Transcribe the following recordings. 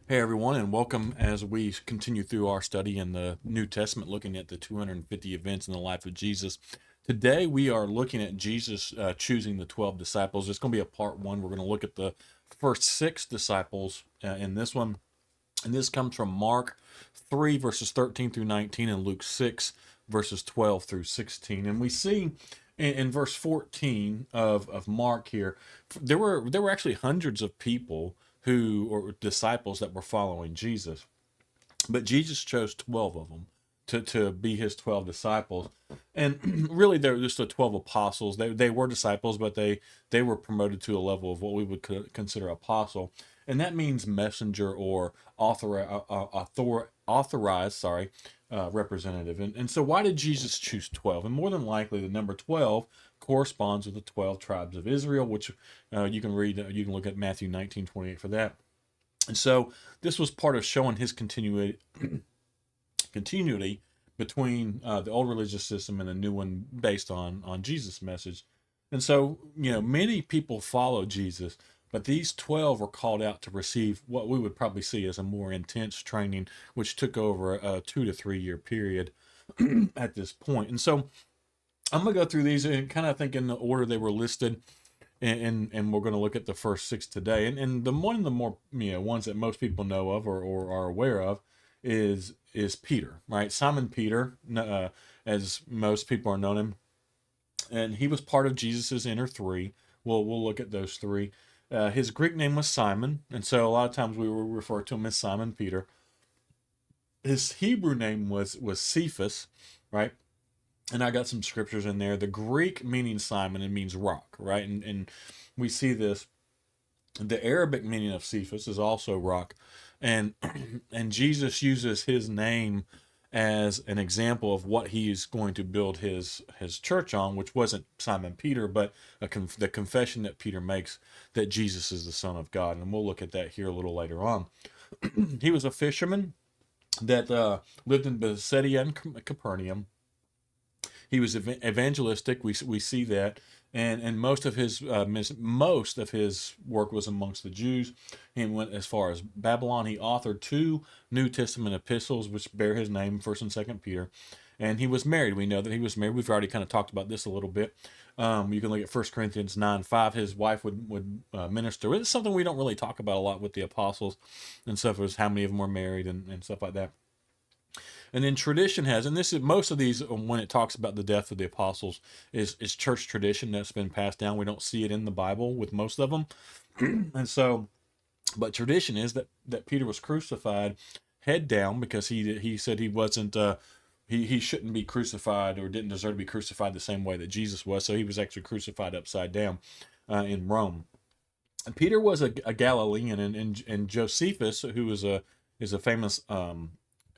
Hey everyone, and welcome as we continue through our study in the New Testament, looking at the 250 events in the life of Jesus. Today we are looking at Jesus choosing the 12 disciples. It's going to be a part one. We're going to look at the first six disciples in this one, and this comes from Mark 3, verses 13 through 19, and Luke 6, verses 12 through 16. And we see in verse 14 of Mark here, there were actually hundreds of people who or disciples that were following Jesus. But Jesus chose 12 of them to be his 12 disciples. And really, they're just the 12 apostles. They were disciples, but they were promoted to a level of what we would consider apostle. And that means messenger or authorized, representative. And so, why did Jesus choose 12? And more than likely, the number 12 corresponds with the 12 tribes of Israel, which you can read, you can look at Matthew 19:28 for that. And so this was part of showing his continuity between the old religious system and the new one based on Jesus' message. And so, many people follow Jesus, but these 12 were called out to receive what we would probably see as a more intense training, which took over a 2 to 3 year period at this point. And so I'm going to go through these and kind of think in the order they were listed, and we're going to look at the first six today. And the one of the more ones that most people know of or are aware of is Peter, right? Simon Peter, as most people are known him, and he was part of Jesus's inner three. We'll look at those three. His Greek name was Simon, and so a lot of times we will refer to him as Simon Peter. His Hebrew name was Cephas, right? And I got some scriptures in there. The Greek meaning Simon, it means rock, right? And we see this. The Arabic meaning of Cephas is also rock, and and Jesus uses his name as an example of what he's going to build his church on, which wasn't Simon Peter, but the confession that Peter makes that Jesus is the Son of God, and we'll look at that here a little later on. He was a fisherman that lived in Bethsaida and Capernaum. He was evangelistic. We see that, and most of his work was amongst the Jews. He went as far as Babylon. He authored two New Testament epistles, which bear his name, First and Second Peter. And he was married. We know that he was married. We've already kind of talked about this a little bit. You can look at 1 Corinthians 9:5. His wife would minister. It's something we don't really talk about a lot with the apostles and stuff. Is how many of them were married and stuff like that. And then tradition has, and this is most of these when it talks about the death of the apostles is church tradition that's been passed down. We don't see it in the Bible with most of them, and so, but tradition is that Peter was crucified head down because he said he wasn't he shouldn't be crucified or didn't deserve to be crucified the same way that Jesus was. So he was actually crucified upside down in Rome. And Peter was a Galilean, and Josephus, who is a famous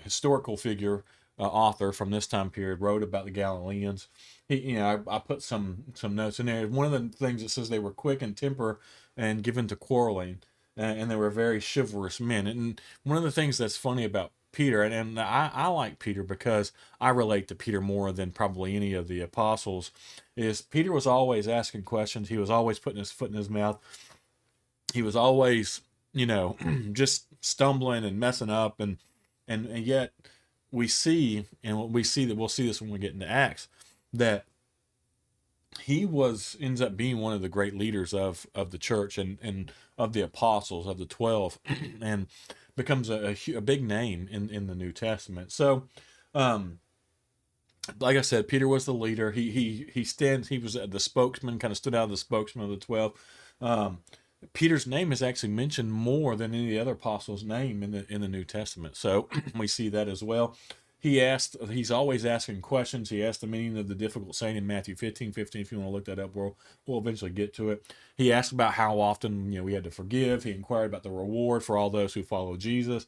historical figure, author from this time period, wrote about the Galileans. I put some notes in there. One of the things it says they were quick in temper and given to quarreling, and they were very chivalrous men. And one of the things that's funny about Peter, and I like Peter because I relate to Peter more than probably any of the apostles, is Peter was always asking questions. He was always putting his foot in his mouth. He was always, just stumbling and messing up, and yet we see, and we see that we'll see this when we get into Acts, that he ends up being one of the great leaders of the church and of the apostles of the 12, and becomes a big name in the New Testament. So, um, like I said, Peter was the leader. He was the spokesman, kind of stood out as the spokesman of the 12. Um, Peter's name is actually mentioned more than any other apostle's name in the New Testament. So we see that as well. He's always asking questions. He asked the meaning of the difficult saying in Matthew 15:15. If you want to look that up, we'll eventually get to it. He asked about how often we had to forgive. He inquired about the reward for all those who follow Jesus.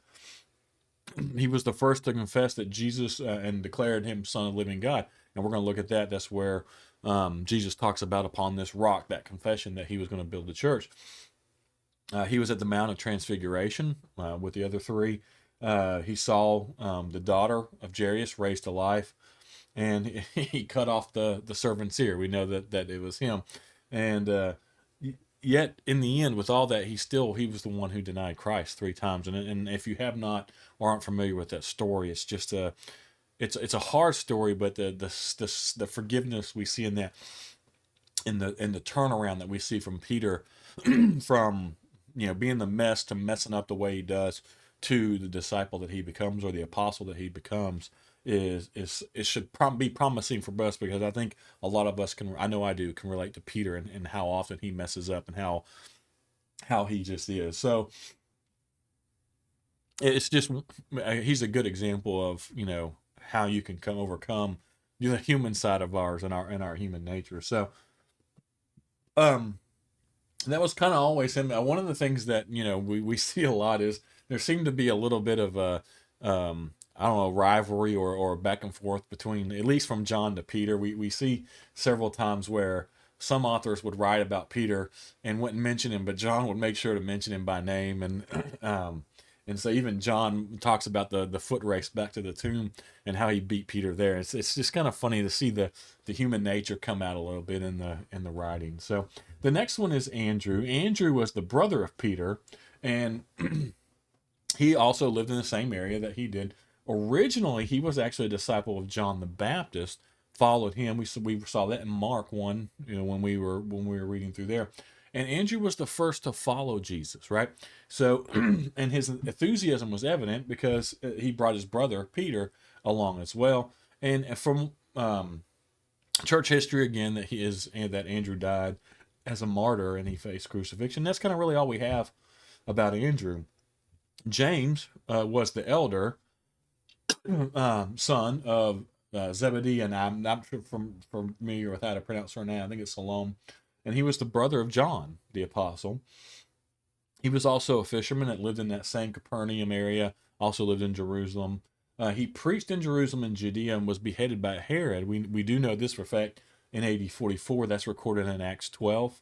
He was the first to confess that Jesus and declared him Son of the living God. And we're going to look at that. That's where Jesus talks about upon this rock, that confession that he was going to build the church. He was at the Mount of Transfiguration with the other three. He saw the daughter of Jairus raised to life, and he cut off the servant's ear. We know that it was him. And yet in the end, with all that, he was the one who denied Christ 3 times. And if you have not or aren't familiar with that story, it's just it's a hard story, but the forgiveness we see in that, in the turnaround that we see from Peter, from being the mess to messing up the way he does, to the disciple that he becomes, or the apostle that he becomes, is it should be promising for us, because I think a lot of us can, I know I do, can relate to Peter, and how often he messes up, and how he just is. So it's just, he's a good example of how you can overcome the human side of ours, and our human nature. So um that was kind of always him. One of the things that we see a lot is there seemed to be a little bit of a I don't know, rivalry, or back and forth between, at least from John to Peter. We see several times where some authors would write about Peter and wouldn't mention him, but John would make sure to mention him by name. And so even John talks about the foot race back to the tomb, and how he beat Peter there. It's just kind of funny to see the human nature come out a little bit in the writing. So the next one is Andrew. Andrew was the brother of Peter, and he also lived in the same area that he did. Originally, he was actually a disciple of John the Baptist, followed him. We saw that in Mark 1, when we were reading through there. And Andrew was the first to follow Jesus, right? So, and his enthusiasm was evident because he brought his brother Peter along as well. And from church history again, that Andrew died as a martyr, and he faced crucifixion. That's kind of really all we have about Andrew. James was the elder son of Zebedee, and I'm not familiar with how to pronounce her name. I think it's Salome. And he was the brother of John, the apostle. He was also a fisherman that lived in that same Capernaum area, also lived in Jerusalem. He preached in Jerusalem and Judea, and was beheaded by Herod. We do know this for a fact in AD 44. That's recorded in Acts 12.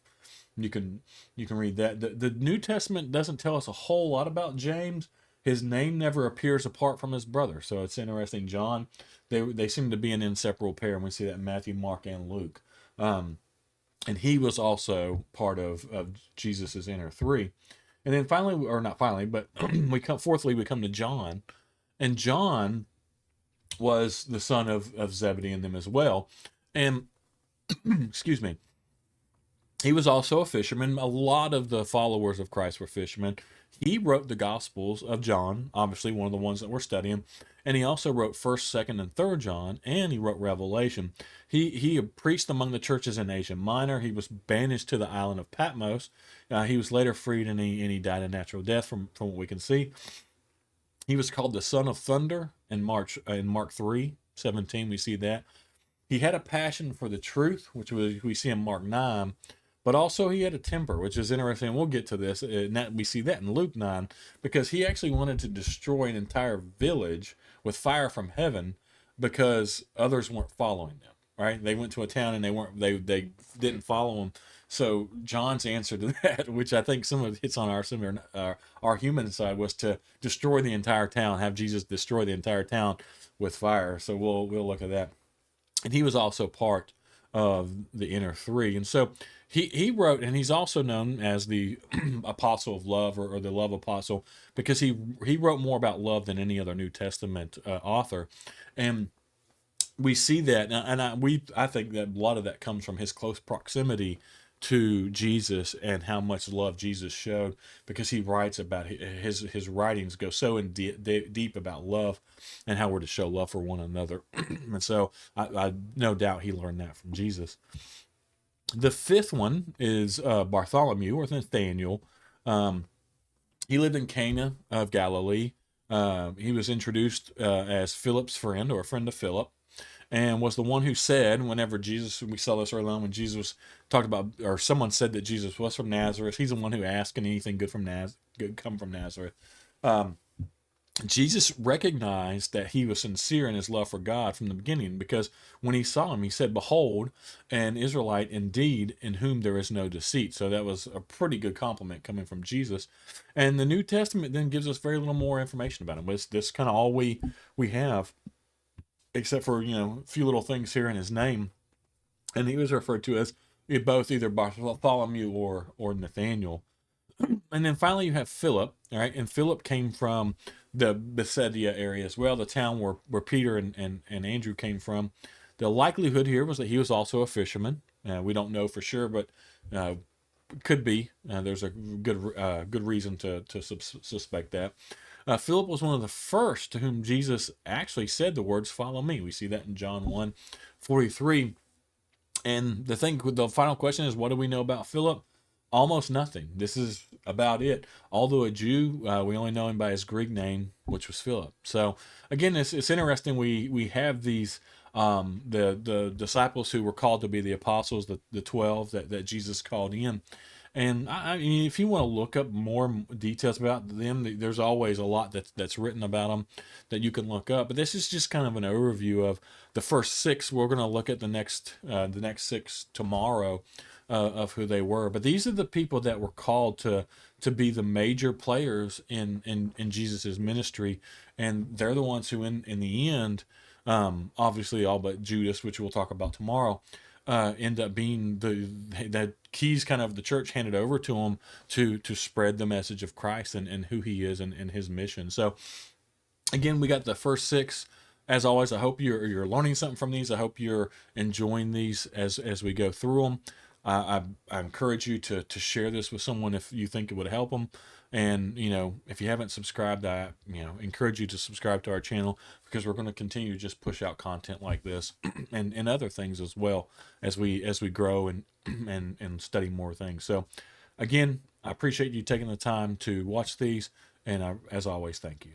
You can read that. The New Testament doesn't tell us a whole lot about James. His name never appears apart from his brother, so it's interesting. John, they seem to be an inseparable pair, and we see that in Matthew, Mark, and Luke. And he was also part of Jesus's inner three. And then finally, or not finally, but fourthly, we come to John. And John was the son of Zebedee and them as well. And, excuse me, he was also a fisherman. A lot of the followers of Christ were fishermen. He wrote the Gospels of John, obviously one of the ones that we're studying. And he also wrote 1st, 2nd, and 3rd John, and he wrote Revelation. He preached among the churches in Asia Minor. He was banished to the island of Patmos. He was later freed, and he died a natural death from what we can see. He was called the Son of Thunder in Mark 3:17. We see that. He had a passion for the truth, which we see in Mark 9. But also he had a temper, which is interesting. We'll get to this. We see that in Luke 9, because he actually wanted to destroy an entire village with fire from heaven because others weren't following them. Right? They went to a town and they didn't follow him. So John's answer to that, which I think some of it hits on our human side, was to destroy the entire town, have Jesus destroy the entire town with fire. So we'll look at that. And he was also part of the inner three. And so he wrote, and he's also known as the apostle of love, or the love apostle, because he wrote more about love than any other New Testament author. And we see that, and I think that a lot of that comes from his close proximity to Jesus, and how much love Jesus showed, because he writes about his writings go so in deep about love, and how we're to show love for one another. And so I no doubt he learned that from Jesus. The fifth one is Bartholomew, or Nathaniel. He lived in Cana of Galilee. He was introduced as Philip's friend, or a friend of Philip, and was the one who said, whenever Jesus, we saw this early on, when Jesus talked about, or someone said that Jesus was from Nazareth, he's the one who asked, can anything good come from Nazareth? Jesus recognized that he was sincere in his love for God from the beginning, because when he saw him, he said, behold, an Israelite indeed, in whom there is no deceit. So that was a pretty good compliment coming from Jesus. And the New Testament then gives us very little more information about him. This kind of all we have, except for a few little things here in his name. And he was referred to as both either Bartholomew or Nathaniel. And then finally, you have Philip. All right, and Philip came from the Bethsaida area as well, the town where Peter and Andrew came from. The likelihood here was that he was also a fisherman. We don't know for sure, but uh, could be. There's a good reason to suspect that. Philip was one of the first to whom Jesus actually said the words, "Follow me." We see that in John 1:43. And the final question is, what do we know about Philip? Almost nothing. This is about it. Although a Jew, we only know him by his Greek name, which was Philip. So again, it's interesting. We have these the disciples who were called to be the apostles, the 12 that Jesus called in. And I mean, if you want to look up more details about them, there's always a lot that's written about them that you can look up. But this is just kind of an overview of the first six. We're going to look at the next six tomorrow, of who they were. But these are the people that were called to be the major players in Jesus's ministry, and they're the ones who in the end, obviously all but Judas, which we'll talk about tomorrow, end up being the keys kind of the church handed over to him to spread the message of Christ and who he is and his mission. So again, we got the first six. As always, I hope you're learning something from these. I hope you're enjoying these as we go through them. I encourage you to share this with someone if you think it would help them. And if you haven't subscribed, I encourage you to subscribe to our channel, because we're going to continue to just push out content like this and other things as well as we grow and study more things. So again, I appreciate you taking the time to watch these, and as always, thank you.